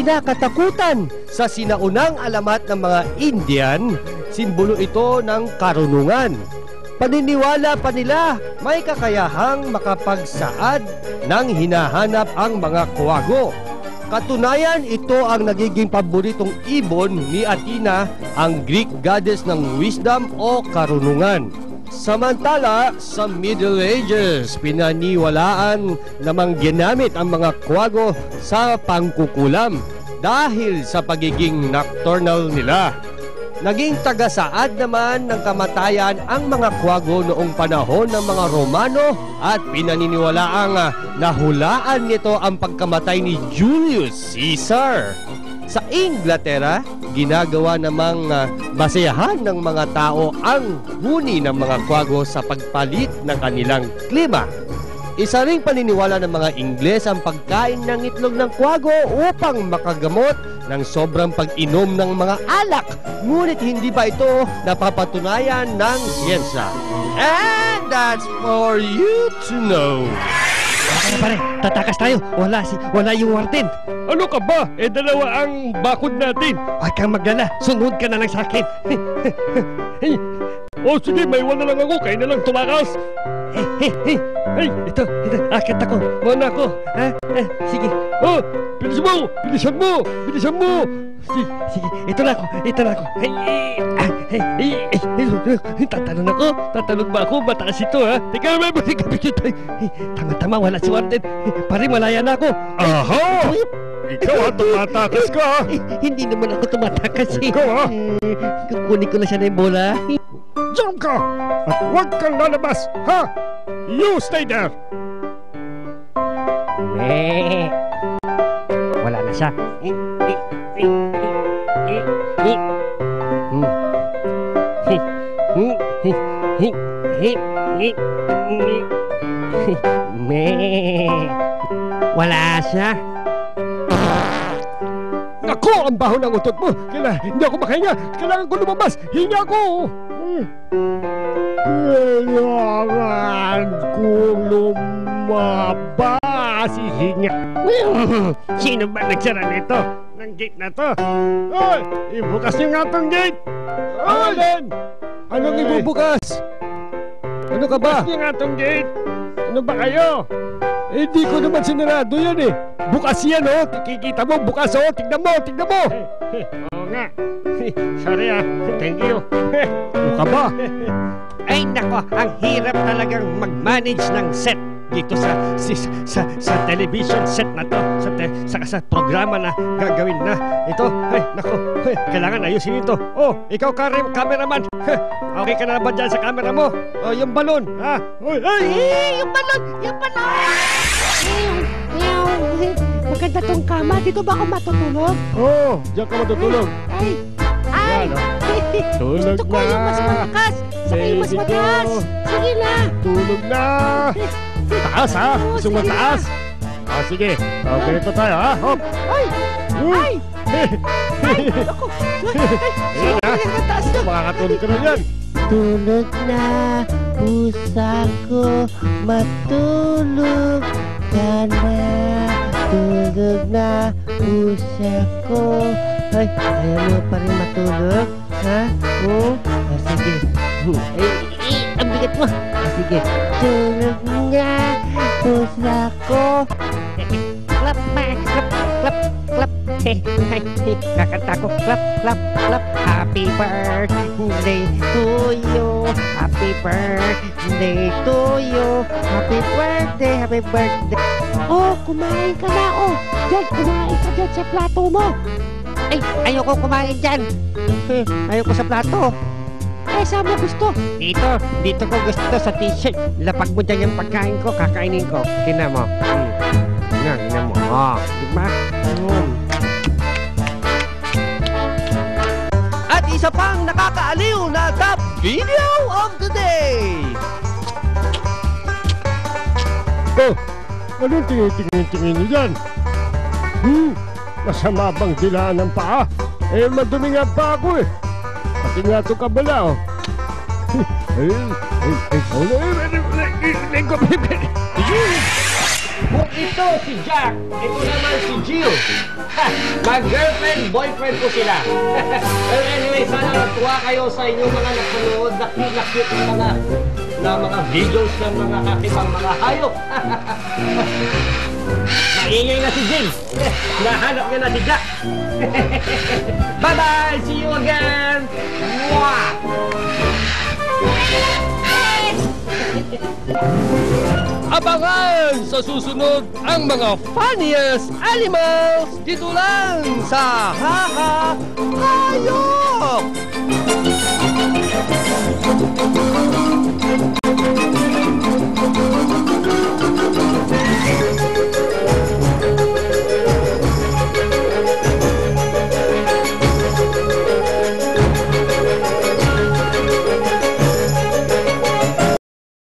kinakatakutan. Sa sinaunang alamat ng mga Indian, simbolo ito ng karunungan. Paniniwala pa nila may kakayahang makapagsaad ng hinahanap ang mga kwago. Katunayan, ito ang nagiging paboritong ibon ni Athena, ang Greek goddess ng wisdom o karunungan. Samantala, sa Middle Ages, pinaniwalaan namang ginamit ang mga kwago sa pangkukulam dahil sa pagiging nocturnal nila. Naging tagasaad naman ng kamatayan ang mga kwago noong panahon ng mga Romano at pinaniniwalaang nahulaan nito ang pagkamatay ni Julius Caesar. Sa Inglaterra, ginagawa namang basehan ng mga tao ang huni ng mga kwago sa pagpalit ng kanilang klima. Isa ring paniniwala ng mga Ingles ang pagkain ng itlog ng kwago upang makagamot ng sobrang pag-inom ng mga alak. Ngunit hindi pa ito napapatunayan ng siyensya. And that's for you to know. Pare, tatakas tayo. Wala yung warden. Ano ka ba? Dalawa ang bakod natin. Huwag kang maglala. Sunod ka na lang sa akin. Sige, may iwan na lang ako. Kayo na lang tumakas. Ito, akit ako. Muna ako. Sige. Bilisan mo. Sige, ito na ako. Tatalon ba ako? Mataas ito, ha? Teka, tama, wala si warden. Pare, malaya na ako. Aha! Ikaw tumatakas ka. Hindi naman ako tumatakas. Ikaw kukunin ko na siya na yung bola. Jump ka! At huwag kang lalabas, ha? You stay there! Wala na siya. Wala siya. Ako ang baho ng utot mo. Hindi ako makahinga. Kailangan ko lumabas. Hinga ko. Kailangan kong lumabas. Hinga. Sino ba nagsara nito? Ng gate na to? Ay! Ibukas niyo nga tong gate! Alan! Anong ibubukas? Ano ka ba? Bukas niyo nga tong gate! Ano ba kayo? Hindi ko naman sinarado yan eh. Bukas yan oh. Kikita mo, bukas oh. Tignan mo. Oo nga. Sorry ah. Thank you. Ano ka ba? Ay nako, ang hirap talagang mag-manage ng set dito sa television set na to, sa programa na gagawin na ito. Ay nako, kailangan ayusin ito. Oh, ikaw cameraman. Okay ka na ba dyan sa camera mo? Oh, yung balon, ha? Yung balon! Maganda tong kama. Dito ba ako matutulog? Oh, diyan ka matutulog. Ay! Tulog Gusto ko yung mas malakas. Saka yung mas mataas. Sige na. Tulog na. Taas ha? Gusto mo taas? Sige. Ganito tayo ha? Hop. Ay! Ako! Makakatulog ka na yan. Tulog na, pusa ko, matulog ka na. Tulog na, pusa ko. Ay, ayaw mo pa rin matulog? Ha? Sige. Ang bigat mo. Sige. Tulog na, pusa ko. Clap. Kakanta ko. Clap. Happy birthday to you. Happy birthday to you. Happy birthday. Oh, kumain ka na, oh. Diyan, kumain ka dyan sa plato mo. Ay, ayoko kumain dyan. Ayoko sa plato. Saan mo gusto? Dito ko gusto sa t-shirt. Lapag mo dyan yung pagkain ko, kakainin ko. Kina mo. Kina mo. Diba? At isa pang nakakaaliw na top video of the day. Oh, anong tingin niyo dyan? Masama bang dilaan ng paa? Madumi nga pa ako eh. Pati nga ito kabala oh. Kung ito si Jack, ito naman si Jill. Mag-girlfriend, boyfriend po sila. Well, anyway, sana natuwa kayo sa inyong mga napanood na cute na mga videos ng mga kakibang mga hayop. Maingay na si Jim. Nahanap niya na si Jack. Bye-bye! See you again! Mwah! Abangan sa susunod ang mga funniest animals dito lang sa Haha Hayop!